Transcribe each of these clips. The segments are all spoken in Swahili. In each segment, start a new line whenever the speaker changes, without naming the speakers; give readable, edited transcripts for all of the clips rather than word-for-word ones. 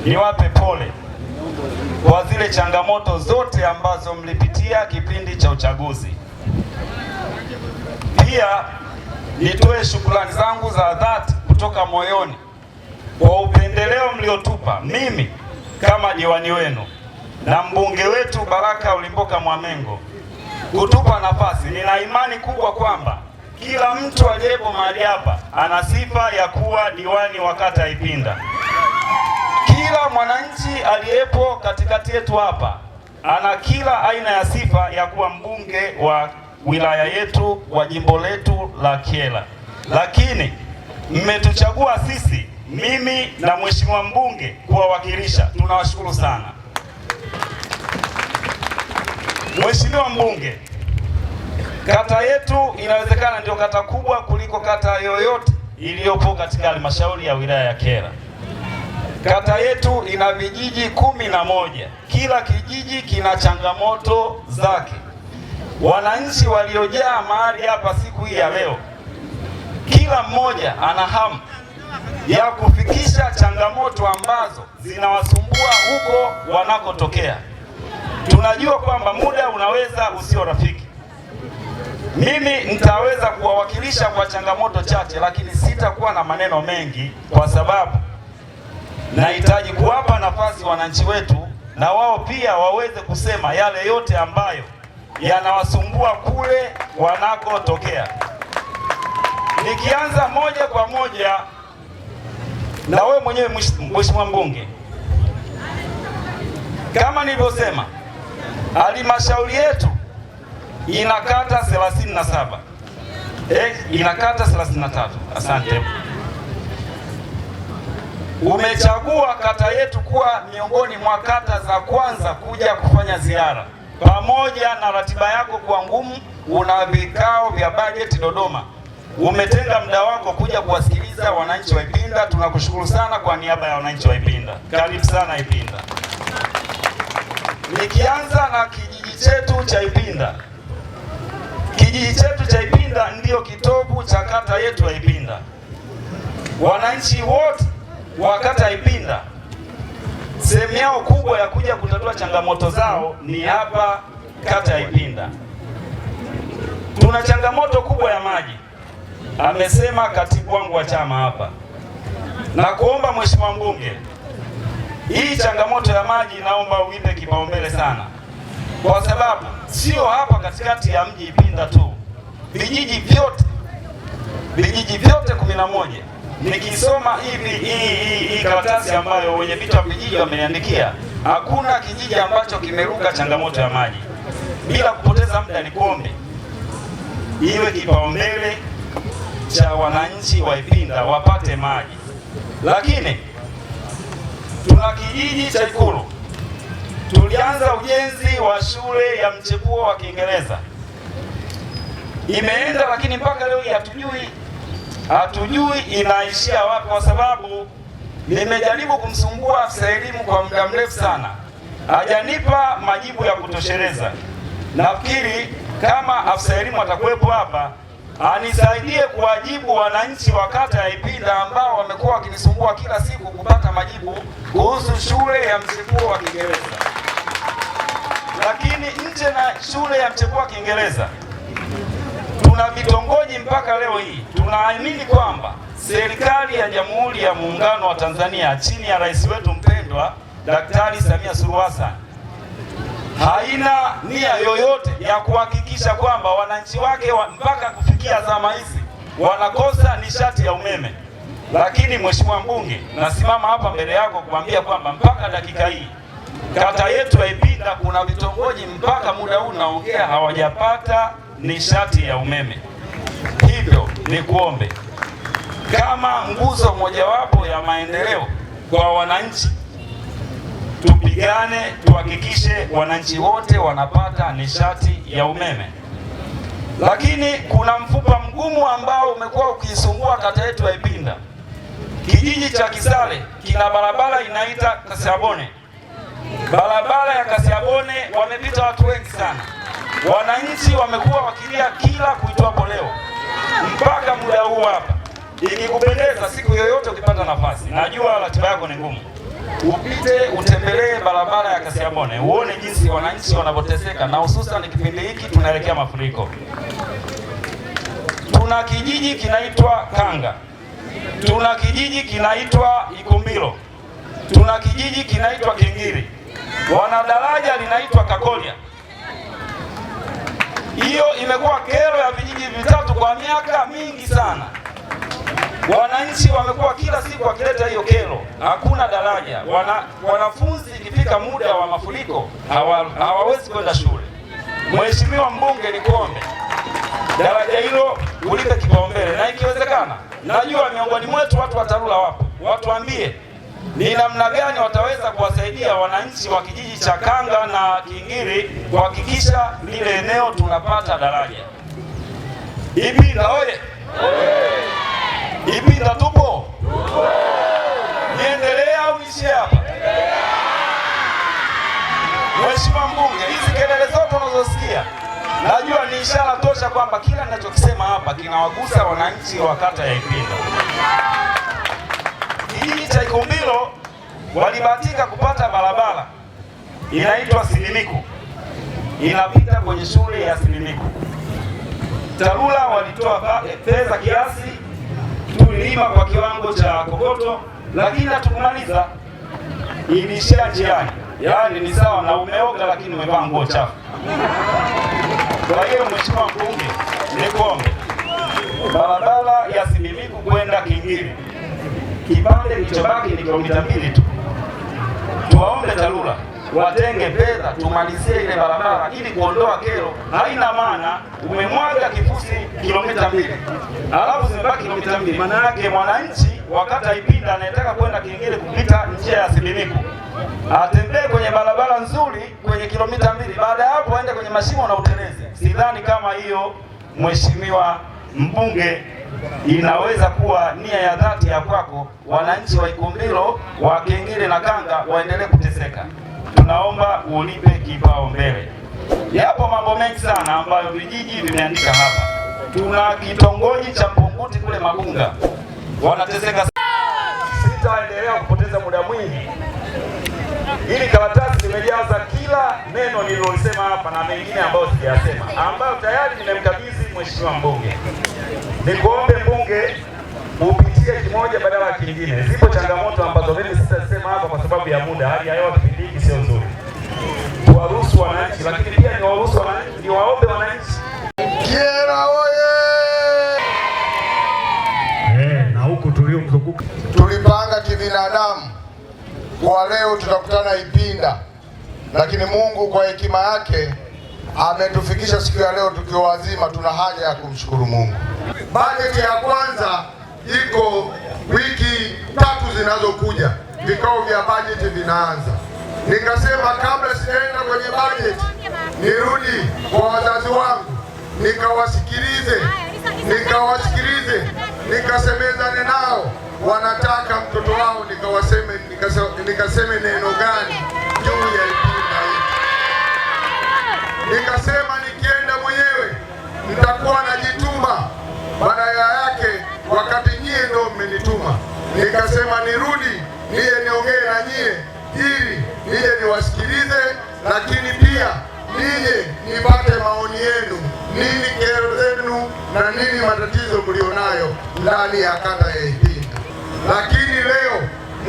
niwape pole kwa zile changamoto zote ambazo mlipitia kipindi cha uchaguzi. Pia nitoe shukrani zangu za dhati kutoka moyoni kwa upendeleo mliotupa mimi kama diwani wenu na mbunge wetu Baraka Ulimboka Mwamengo kutupa nafasi. Nina imani kubwa kwamba kila mtu aliyepo mahali hapa ana sifa ya kuwa diwani wa kata ya Ipinda. Kila mwananchi aliyepo katikati yetu hapa ana kila aina ya sifa ya kuwa mbunge wa wilaya yetu, wa jimbo letu la Kyela. Lakini mmetuchagua sisi, mimi na mheshimiwa mbunge, kuwawakilisha. Tunawashukuru sana. Mheshimiwa mbunge, kata yetu inawezekana ndio kata kubwa kuliko kata yoyote iliyopo katika halmashauri ya wilaya ya Kyela. Kata yetu ina vijiji 11. Kila kijiji kina changamoto zake. Wananchi waliojaa mahali hapa siku hii ya leo, kila mmoja ana hamu ya kufikisha changamoto ambazo zinawasumbua huko wanakotokea. Tunajua kwamba muda unaweza usio rafiki. Mimi nitaweza kuwawakilisha kwa changamoto chache, lakini sitakuwa na maneno mengi kwa sababu nahitaji kuwapa nafasi wananchi wetu na wao pia waweze kusema yale yote ambayo yanawasumbua kule wanakotokea. Nikianza moja kwa moja na wewe mwenyewe mheshimiwa mbunge, kama nilivyosema, halmashauri yetu ina kata 37. Ina kata 33. Asante. Umechagua kata yetu kuwa miongoni mwa kata za kwanza kuja kufanya ziara. Pamoja na ratiba yako kuwa ngumu, una vikao vya bajeti Dodoma, umetenga muda wako kuja kuwasikiliza wananchi wa Ipinda. Tunakushukuru sana kwa niaba ya wananchi wa Ipinda. Karibu sana Ipinda. Nikianza na kijiji chetu cha Ipinda. Kijiji chetu cha Ipinda ndiyo kitovu cha kata yetu ya Ipinda. Wananchi wote wa kata ya Ipinda sehemu yao kubwa ya kuja kutatua changamoto zao ni hapa kata ya Ipinda. Tuna changamoto kubwa ya maji, amesema katibu wangu wa chama hapa, na kuomba mheshimiwa mbunge, hii changamoto ya maji naomba uipe kipaumbele sana, kwa sababu sio hapa katikati ya mji Ipinda tu, vijiji vyote 11. Nikisoma hii karatasi ambayo wenye vitu wa vijiji wameniandikia, hakuna kijiji ambacho kimeruka changamoto ya maji. Bila kupoteza muda, nikuombe iwe kipaumbele cha wananchi wa Ipinda wapate maji. Lakini tuna kijiji cha Ikulu, tulianza ujenzi wa shule ya mchepuo wa Kiingereza, imeenda lakini mpaka leo hatujui inaishia wapi, kwa sababu nimejaribu kumsumbua afisa elimu kwa muda mrefu sana, hajanipa majibu ya kutosheleza. Nafikiri kama afisa elimu atakuwepo hapa anisaidie kuwajibu wananchi wa kata ya Ipinda ambao wamekuwa wakinisumbua kila siku kupata majibu kuhusu shule ya mchepuo wa Kiingereza. Lakini nje na shule ya mchepuo wa Kiingereza tuna vitongoji mpaka leo hii. Tunaamini kwamba serikali ya Jamhuri ya Muungano wa Tanzania chini ya rais wetu mpendwa Daktari Samia Suluhu Hassan haina nia yoyote ya kuhakikisha kwamba wananchi wake mpaka kufikia zama hizi wanakosa nishati ya umeme. Lakini mheshimiwa mbunge, nasimama hapa mbele yako kuambia kwamba mpaka dakika hii kata yetu ya Ipinda kuna vitongoji mpaka muda huu naongea hawajapata nishati ya umeme. Hivyo ni kuombe kama nguzo mojawapo ya maendeleo kwa wananchi, tupigane tuhakikishe wananchi wote wanapata nishati ya umeme. Lakini kuna mfupa mgumu ambao umekuwa ukisumbua kata yetu ya Ipinda. Kijiji cha Kisale kina barabara inaita Kasiabone. Barabara ya Kasiabone wamepita watu wengi sana. Wananchi wamekuwa wakilia kila kuitwapo leo mpaka muda huu hapa. Ikikupendeza siku yoyote ukipata nafasi, najua ratiba yako ni ngumu, upite utembelee barabara ya Kasiabone uone jinsi wananchi wanavyoteseka, na hususan kipindi hiki tunaelekea mafuriko. Tuna kijiji kinaitwa Kanga, tuna kijiji kinaitwa Ikumbilo, tuna kijiji kinaitwa Kingiri, wana daraja linaitwa Kakolia. Hiyo imekuwa kero ya vijiji vitatu kwa miaka mingi sana. Wananchi wamekuwa kila siku wakileta hiyo kero, hakuna daraja. Wanafunzi ikifika muda wa mafuriko hawawezi kwenda shule. Mheshimiwa mbunge, nikuombe daraja hilo ulipe kipaumbele, na ikiwezekana, najua miongoni mwetu watu wa TARURA wapo, watuambie ni namna gani wataweza kuwasaidia wananchi wa kijiji cha Kanga na Kingiri kuhakikisha lile eneo tunapata daraja. Ipinda oye! Ipinda tupo? Niendelee au niishie hapa? Mheshimiwa mbunge, hizi kelele zote unazosikia najua ni ishara tosha kwamba kila ninachokisema hapa kinawagusa wananchi wa kata ya Ipinda. Kijiji cha Ikumbilo walibahatika kupata barabara inaitwa Silimiku, inapita kwenye shule ya Silimiku. TARURA walitoa pesa kiasi, tulilima kwa kiwango cha kokoto, lakini hatukumaliza, ilishia njiani. Yaani ni sawa na umeoga lakini umevaa nguo chafu. Kwa hiyo Mheshimiwa mbunge, nikuombe barabara ya Silimiku kwenda Kingiri, kipande kilichobaki ni kilomita 2 tu. Tuwaombe TARURA watenge fedha tumalizie ile barabara ili kuondoa kero. Haina maana umemwaga kifusi kilomita 2 alafu zimebaki kilomita 2. Maana yake mwananchi wa kata Ipinda anayetaka kwenda Kingiri kupita njia ya Silimiku atembee kwenye barabara nzuri kwenye kilomita 2, baada ya hapo aende kwenye mashimo na utelezi. Sidhani kama hiyo, Mheshimiwa mbunge, inaweza kuwa nia ya dhati ya kwako wananchi wa Ikumbilo, wa Kingiri na Kanga waendelee kuteseka. Tunaomba ulipe kipaumbele. Yapo mambo mengi sana ambayo vijiji vimeandika hapa. Tuna kitongoji cha Punguti kule Magunga, wanateseka. Sitaendelea kupoteza muda mwingi. Hili karatasi limejaza kila neno nililolisema hapa na mengine ambayo sijasema, ambayo tayari nimemkabidhi Mheshimiwa mbunge. Nikuombe mbunge upitie kimoja badala ya kingine. Zipo changamoto ambazo mimi sitasema hapa kwa sababu ya muda, hali ya hewa kipindi hiki sio nzuri. Tuwaruhusu wananchi, lakini pia niwaruhusu wananchi, niwaombe wananchi.
Kyela oye!
Na huku tuliomzunguka
tulipanga kibinadamu kwa leo tutakutana Ipinda, lakini Mungu kwa hekima yake ametufikisha siku ya leo tukiwa wazima. Tuna haja ya kumshukuru Mungu. Bajeti ya kwanza iko wiki 3 zinazokuja, vikao vya bajeti vinaanza. Nikasema kabla sijaenda kwenye bajeti nirudi kwa wazazi wangu nikawasikilize, nikasemezane nao, wanataka mtoto wao nikaseme neno gani juu ya Ipinda hii. Nikasema nikienda mwenyewe nitakuwa najituma, badala yake wakati nyie ndio mmenituma. Nikasema nirudi nije niongee na nyie ili nije niwasikilize, lakini pia nije nipate maoni yenu, nini kero zenu na nini matatizo mlionayo ndani ya kata ya Ipinda. Lakini leo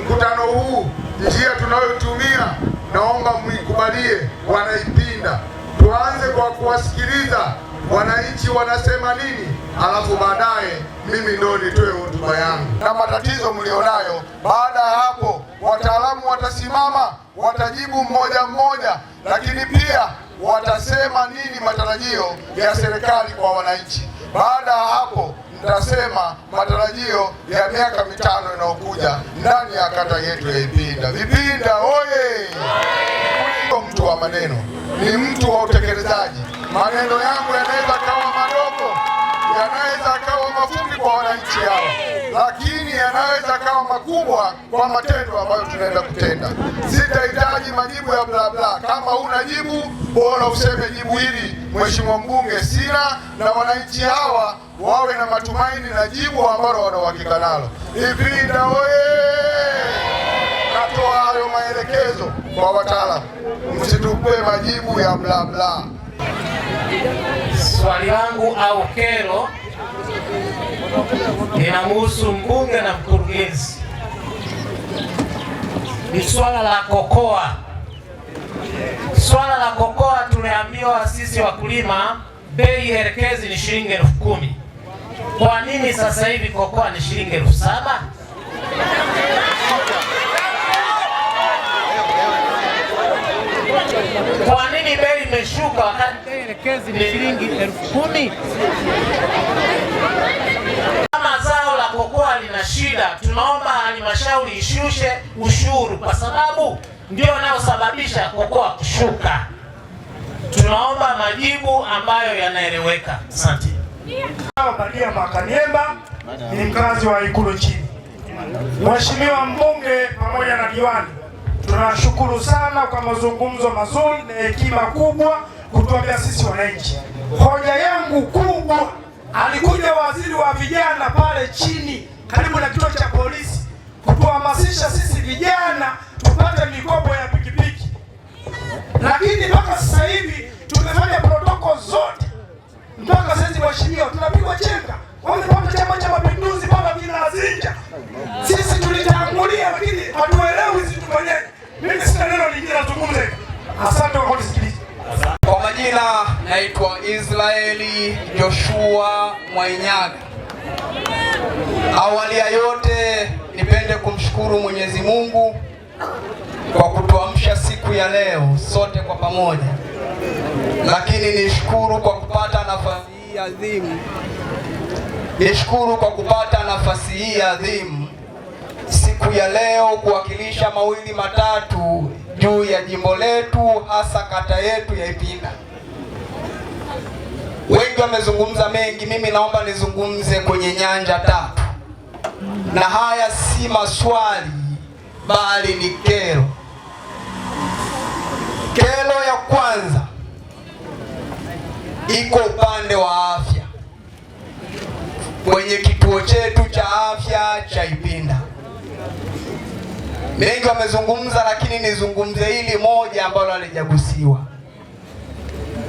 mkutano huu, njia tunayotumia, naomba mwikubalie wana Ipinda. Tuanze kwa kuwasikiliza wananchi wanasema nini, alafu baadaye mimi ndio nitoe hotuba yangu na matatizo mlionayo. Baada ya hapo wataalamu watasimama, watajibu mmoja mmoja, lakini pia watasema nini matarajio ya serikali kwa wananchi. Baada ya hapo nitasema matarajio ya miaka 5 inayokuja ndani ya kata yetu ya Ipinda. Ipinda oye! Mtu wa maneno ni mtu wa utekelezaji. Maneno yangu yanaweza kawa madogo, yanaweza kawa mafupi kwa wananchi hawa, lakini yanaweza kawa makubwa kwa matendo ambayo tunaenda kutenda. Sitahitaji majibu ya bla bla. Kama huna jibu, bora useme jibu hili, Mheshimiwa mbunge, sina, na wananchi hawa wawe na matumaini na jibu ambalo wana uhakika nalo. Ipinda oye! natoa hayo maelekezo kwa wataalamu, msitupe majibu ya bla bla.
Swali langu au kero linamhusu mbunge na mkurugenzi. Ni swala la kokoa. Swala la kokoa, tumeambiwa sisi wakulima bei elekezi ni shilingi 10,000. Kwa nini sasa hivi kokoa ni shilingi 7,000? Kwa nini bei imeshuka wakati bei elekezi ni shilingi 10,000? Kama zao la kokoa lina shida, tunaomba halmashauri ishushe ushuru, kwa sababu ndio unaosababisha kokoa kushuka. Tunaomba majibu ambayo yanaeleweka. Asante.
Badia Makaniemba ni mkazi wa Ikulu chini. Mheshimiwa mbunge pamoja na diwani, tunashukuru sana kwa mazungumzo mazuri na hekima kubwa kutuambia sisi wananchi. Hoja yangu kubwa, alikuja waziri wa vijana pale chini karibu na kituo cha polisi kutuhamasisha sisi vijana tupate mikopo ya pikipiki, lakini mpaka sasa hivi tumefanya protokoli zote, mpaka sasa mheshimiwa tunapigwa chenga. Wamepata Chama cha Mapinduzi mpaka vinazinja. Sisi tulitangulia, lakini hatuelewi sisi tufanyaje. Mimi sina neno lingine nazungumza hivi. Asante kwa kunisikiliza.
Kwa majina naitwa Israeli Joshua Mwainyaga. Awali ya yote nipende kumshukuru Mwenyezi Mungu kwa kutuamsha siku ya leo sote kwa pamoja, lakini nishukuru kwa kupata nafasi hii adhimu. Nishukuru kwa kupata nafasi hii adhimu siku ya leo kuwakilisha mawili matatu juu ya jimbo letu, hasa kata yetu ya Ipinda. Wengi wamezungumza mengi, mimi naomba nizungumze kwenye nyanja tatu, na haya si maswali bali ni kero. Kero ya kwanza iko upande wa afya kwenye kituo chetu cha afya cha Ipinda. Mengi wamezungumza, lakini nizungumze hili moja ambalo halijagusiwa.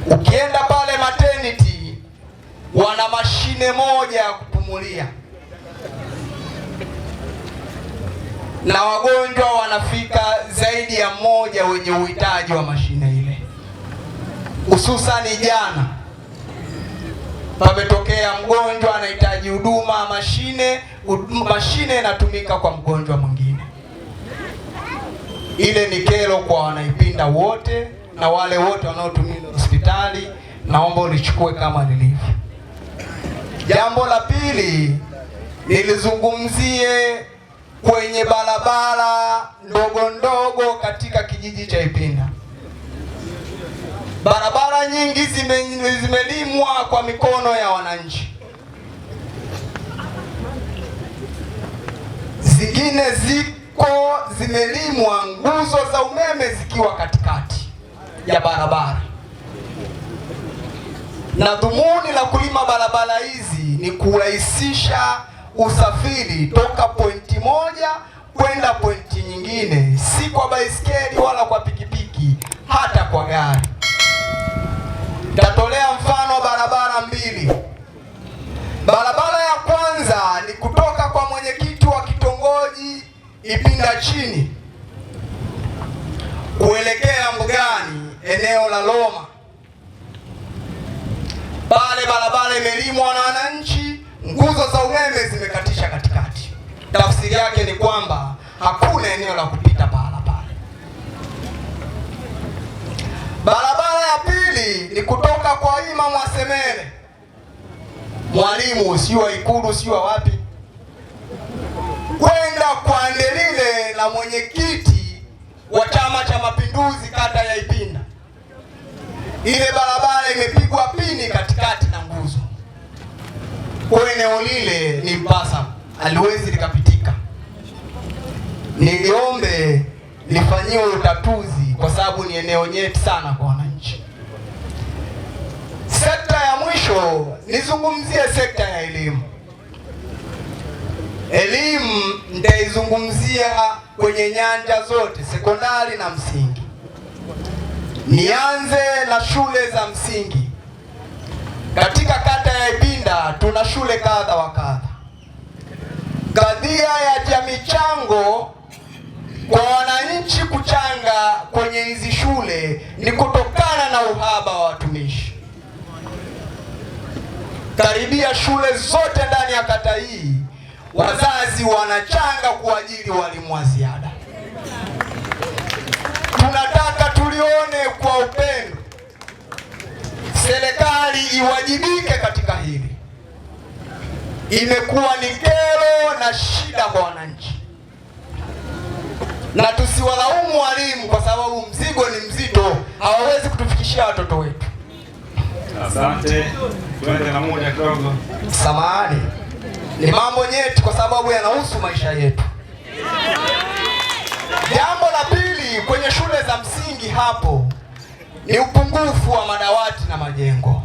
Ukienda pale maternity wana mashine moja ya kupumulia, na wagonjwa wanafika zaidi ya mmoja wenye uhitaji wa mashine ile. Hususani jana pametokea mgonjwa anahitaji huduma mashine inatumika kwa mgonjwa mwingine. Ile ni kero kwa wanaipinda wote na wale wote wanaotumia hospitali, naomba ulichukue kama lilivyo. Jambo la pili nilizungumzie kwenye barabara ndogo ndogo katika kijiji cha Ipinda. Barabara nyingi zimelimwa kwa mikono ya wananchi, zingine zimelimwa nguzo za umeme zikiwa katikati ya barabara, na dhumuni la kulima barabara hizi ni kurahisisha usafiri toka pointi moja kwenda pointi nyingine, si kwa baisikeli wala kwa pikipiki, hata kwa gari. Tatolea mfano barabara mbili. Barabara ya kwanza ni kutoka kwa mwenyekiti wa kitongoji Ipinda chini kuelekea mbugani eneo la Loma. Pale barabara imelimwa na wananchi, nguzo za umeme zimekatisha katikati. Tafsiri yake ni kwamba hakuna eneo la kupita pahala pale. Barabara ya pili ni kutoka kwa Ima Mwasemele, Mwalimu, sio Ikulu, sio wapi, kwenda kwa Ndelile na mwenyekiti wa Chama cha Mapinduzi kata ya Ipinda. Ile barabara imepigwa pini katikati na nguzo. Kwa eneo lile ni mpasa, haliwezi likapitika. Niliombe lifanyiwe utatuzi kwa sababu ni eneo nyeti sana kwa wananchi. Sekta ya mwisho nizungumzie sekta ya elimu. Elimu nitaizungumzia kwenye nyanja zote, sekondari na msingi. Nianze na shule za msingi. Katika kata ya Ipinda tuna shule kadha wa kadha. Kadhia ya michango kwa wananchi kuchanga kwenye hizi shule ni kutokana na uhaba wa watumishi. Karibia shule zote ndani ya kata hii wazazi wanachanga kuajiri walimu wa ziada. Tunataka tulione kwa upendo, serikali iwajibike katika hili. Imekuwa ni kero na shida kwa wananchi, na tusiwalaumu walimu kwa sababu mzigo ni mzito, hawawezi kutufikishia watoto wetu.
Asante. Tuende na muda kidogo.
Samahani, ni mambo nyeti kwa sababu yanahusu maisha yetu. Jambo la pili, kwenye shule za msingi hapo ni upungufu wa madawati na majengo.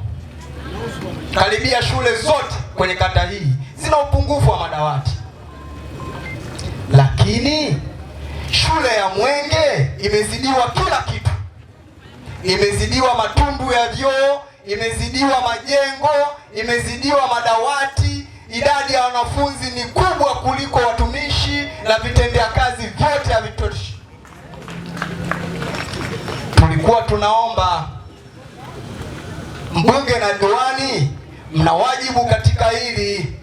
Karibia shule zote kwenye kata hii zina upungufu wa madawati, lakini shule ya Mwenge imezidiwa kila kitu. Imezidiwa matundu ya vyoo, imezidiwa majengo, imezidiwa madawati. Idadi ya wanafunzi ni kubwa kuliko watumishi na vitendea kazi vyote havitoshi. Tulikuwa tunaomba mbunge na diwani, mna wajibu katika hili,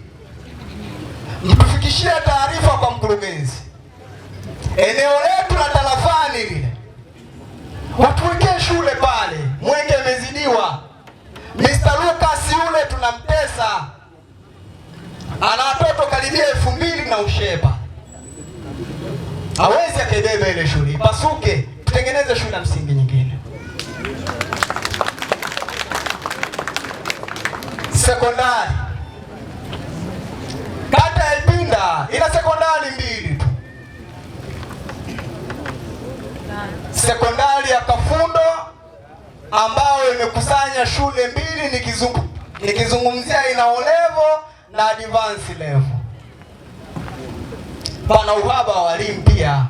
mtufikishie taarifa kwa mkurugenzi. Eneo letu la tarafani lile watuwekee shule pale. Mwenge imezidiwa. Mr. Lucas yule tunamtesa, ana watoto karibia 2000 na usheba, hawezi akibeba ile shule, ipasuke. Tutengeneze shule ya msingi nyingine. Sekondari, kata ya Ipinda ina sekondari 2 tu. Sekondari ya Kafundo ambayo imekusanya shule 2, nikizungumzia ina O level na advance level. Pana uhaba wa walimu pia.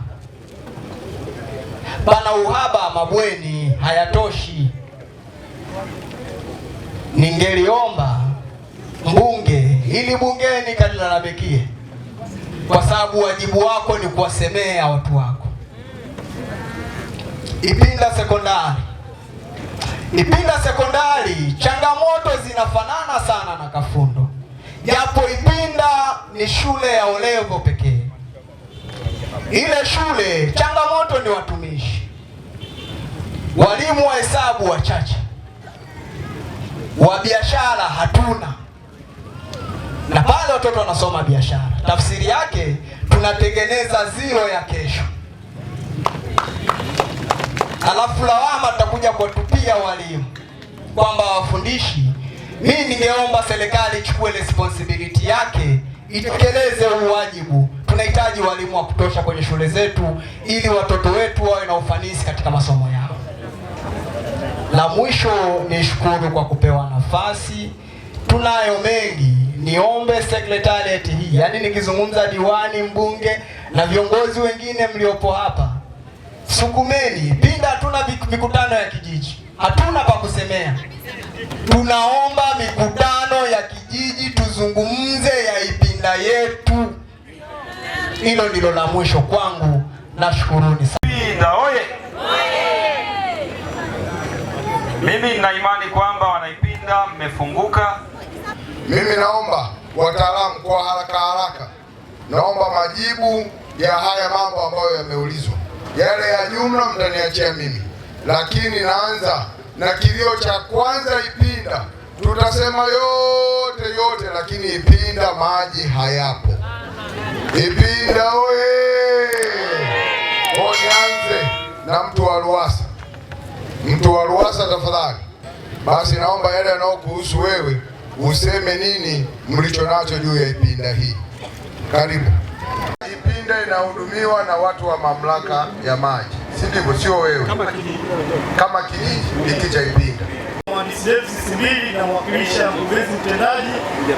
Pana uhaba wa mabweni, hayatoshi. Ningeliomba mbunge, ili bungeni kalilalamikie, kwa sababu wajibu wako ni kuwasemea watu wako. Ipinda sekondari. Ipinda sekondari changamoto zinafanana sana na Kafundo, japo Ipinda ni shule ya O level pekee. Ile shule changamoto ni watumishi, walimu wa hesabu wachache, wa biashara hatuna, na pale watoto wanasoma biashara. Tafsiri yake tunatengeneza zero ya kesho, alafu lawama tutakuja kuwatupia walimu kwamba wafundishi. Mimi ningeomba serikali ichukue responsibility yake, itekeleze uwajibu. Tunahitaji walimu wa kutosha kwenye shule zetu ili watoto wetu wawe na ufanisi katika masomo yao. La mwisho, nishukuru kwa kupewa nafasi. Tunayo mengi. Niombe secretariat hii, yaani nikizungumza diwani, mbunge na viongozi wengine mliopo hapa, sukumeni. Ipinda hatuna mikutano ya kijiji, hatuna pa kusemea. Tunaomba mikutano ya kijiji, tuzungumze ya Ipinda yetu. Hilo ndilo la mwisho kwangu. Nashukuruni sana.
Ipinda oye! Mimi nina imani kwamba wanaipinda mmefunguka.
Mimi naomba wataalamu kwa haraka, naomba majibu ya haya mambo ambayo yameulizwa. Yale ya jumla mtaniachia mimi, lakini naanza na kilio cha kwanza. Ipinda tutasema yote, lakini Ipinda maji hayapo. Ipinda oye! Nianze na mtu wa Ruwasa. Mtu wa Ruwasa tafadhali, basi naomba yale yanayokuhusu wewe useme nini mlicho nacho juu ya Ipinda hii. Karibu. Ipinda inahudumiwa na watu wa mamlaka ya maji, si ndivyo? Sio wewe, kama kijiji hiki cha Ipinda.
Mhandisi Davis Simbili na mwakilisha mkurugenzi mtendaji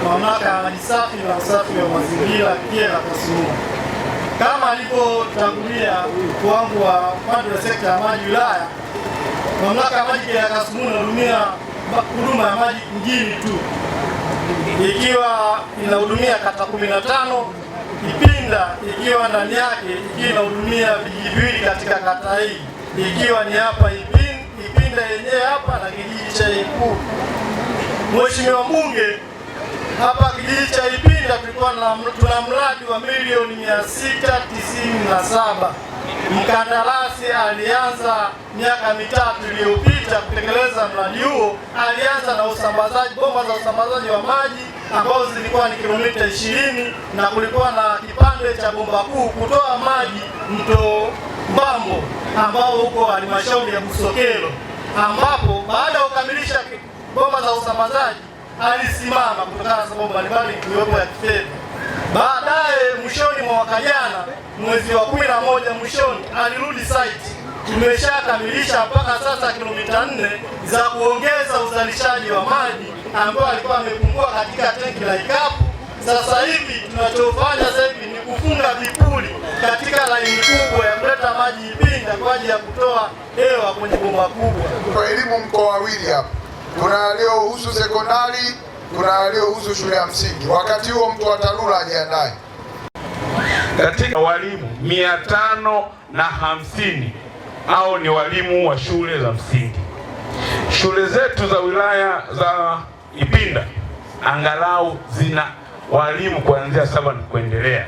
mamlaka ya maji safi na usafi wa mazingira Kyela Kasulu.
Kama alivyotangulia mkuu wangu wa upande wa sekta ya maji wilaya, mamlaka ya maji ya Kasulu inahudumia huduma ya maji mjini tu, ikiwa inahudumia kata 15, Ipinda ikiwa ndani yake ikiwa inahudumia vijiji viwili katika kata hii, ikiwa ni hapa Ipinda yenyewe hapa na kijiji cha Ikulu. Mheshimiwa Mbunge, hapa kijiji cha Ipinda tuna mradi wa milioni 697. Mkandarasi alianza miaka mitatu iliyopita kutekeleza mradi huo. Alianza na usambazaji bomba za usambazaji wa maji ambazo zilikuwa ni kilomita 20, na kulikuwa na kipande cha bomba kuu kutoa maji mto Mbambo ambao huko halmashauri ya Busokelo, ambapo baada ya kukamilisha bomba za usambazaji alisimama kutokana na sababu mbalimbali ikiwepo ya kifedha. Baadaye mwishoni mwa mwaka jana mwezi wa 11 mwishoni alirudi site. Tumeshakamilisha mpaka sasa kilomita 4 za kuongeza uzalishaji wa maji ambao alikuwa amepungua katika tenki la Ikapu. Sasa hivi tunachofanya sasa hivi ni kufunga vipuli katika laini kubwa ya kuleta maji Ipinda kwa ajili ya kutoa hewa kwenye bomba kubwa.
Kwa elimu mko wawili hapa. Kuna waliohusu sekondari, kuna waliohusu shule ya msingi. Wakati huo mtu wa TARURA ajiandae.
Katika walimu 550 au ni walimu wa shule za msingi. Shule zetu za wilaya za Ipinda angalau zina walimu kuanzia 7 kuendelea.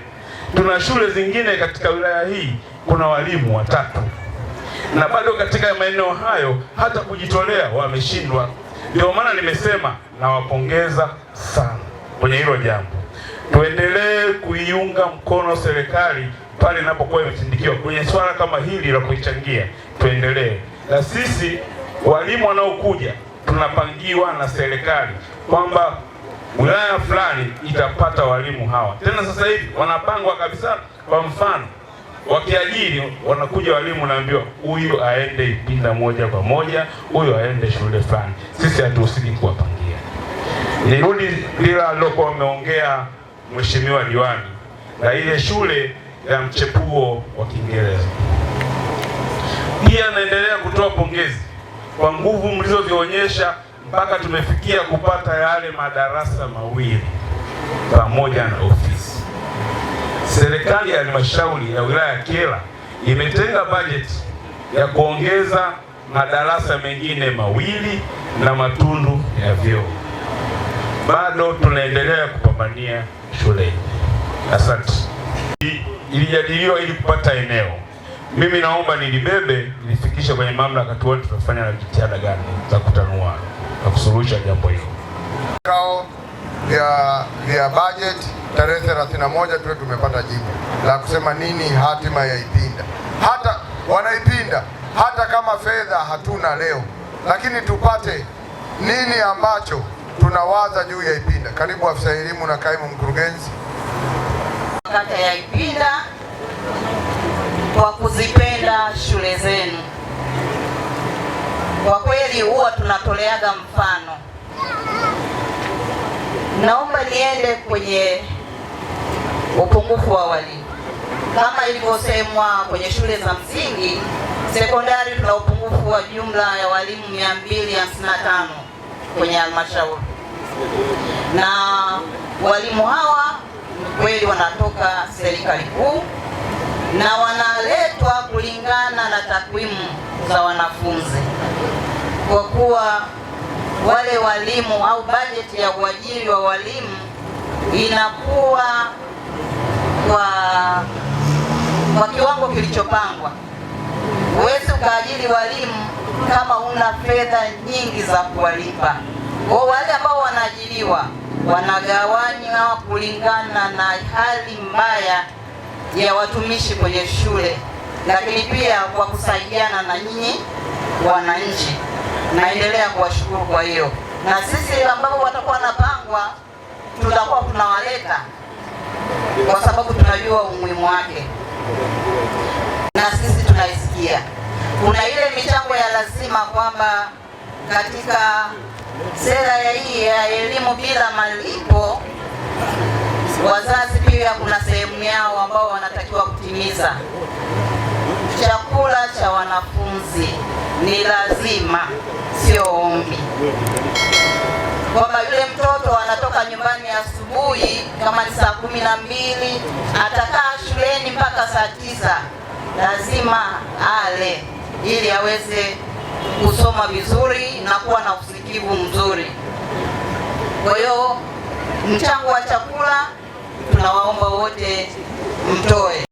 Tuna shule zingine katika wilaya hii kuna walimu 3, na bado katika maeneo hayo hata kujitolea wameshindwa. Ndio maana nimesema nawapongeza sana kwenye hilo jambo. Tuendelee kuiunga mkono serikali pale inapokuwa imetindikiwa kwenye swala kama hili la kuichangia. Tuendelee, na sisi walimu wanaokuja tunapangiwa na serikali kwamba wilaya fulani itapata walimu hawa. Tena sasa hivi wanapangwa kabisa. Kwa mfano, wakiajiri wanakuja walimu naambiwa huyu aende Ipinda moja kwa moja, huyu aende shule fulani. Sisi hatuhusiki kuwapangia. Nirudi bila alilokuwa ameongea Mheshimiwa Diwani na ile shule ya mchepuo wa Kiingereza. Pia naendelea kutoa pongezi kwa nguvu mlizozionyesha mpaka tumefikia kupata yale madarasa 2 pamoja na ofisi. Serikali ya halmashauri ya wilaya ya Kyela imetenga bajeti ya kuongeza madarasa mengine 2 na matundu ya vyoo. Bado tunaendelea kupambania shule. Asante. Ilijadiliwa ili kupata eneo. Mimi naomba nilibebe nilifikishe kwenye mamlaka, tuone tutafanya na jitihada gani za kutanua na kusuluhisha jambo hilo.
Kao vya budget tarehe 31 tuwe tumepata jibu la kusema nini hatima ya Ipinda. Hata wanaipinda, hata kama fedha hatuna leo, lakini tupate nini ambacho tunawaza juu ya Ipinda. Karibu afisa elimu na kaimu mkurugenzi.
Kata ya Ipinda kwa kuzipenda shule zenu. Kwa kweli huwa tunatoleaga mfano. Naomba niende kwenye upungufu wa walimu. Kama ilivyosemwa kwenye shule za msingi, sekondari tuna upungufu wa jumla ya walimu 255 kwenye halmashauri. Na walimu hawa kweli wanatoka serikali kuu na wanaletwa kulingana na takwimu za wanafunzi. Kwa kuwa wale walimu au bajeti ya uajiri wa walimu inakuwa kwa kiwango kilichopangwa. Huwezi ukaajiri walimu kama una fedha nyingi za kuwalipa. Kwa wale ambao wanaajiriwa wanagawanywa kulingana na hali mbaya ya watumishi kwenye shule, lakini pia kwa kusaidiana na nyinyi wananchi. Naendelea kuwashukuru kwa hiyo, na sisi ambao watakuwa napangwa tutakuwa tunawaleta kwa sababu tunajua umuhimu wake na sisi tunaisikia. Kuna ile michango ya lazima kwamba katika sera ya hii ya elimu bila malipo wazazi pia kuna sehemu yao ambao wanatakiwa kutimiza. Chakula cha wanafunzi ni lazima, sio ombi, kwamba yule mtoto anatoka nyumbani asubuhi kama ni saa 12 atakaa shuleni mpaka saa 9, lazima ale ili aweze kusoma vizuri na kuwa na usikivu mzuri. Kwa hiyo mchango wa chakula tunawaomba wote mtoe.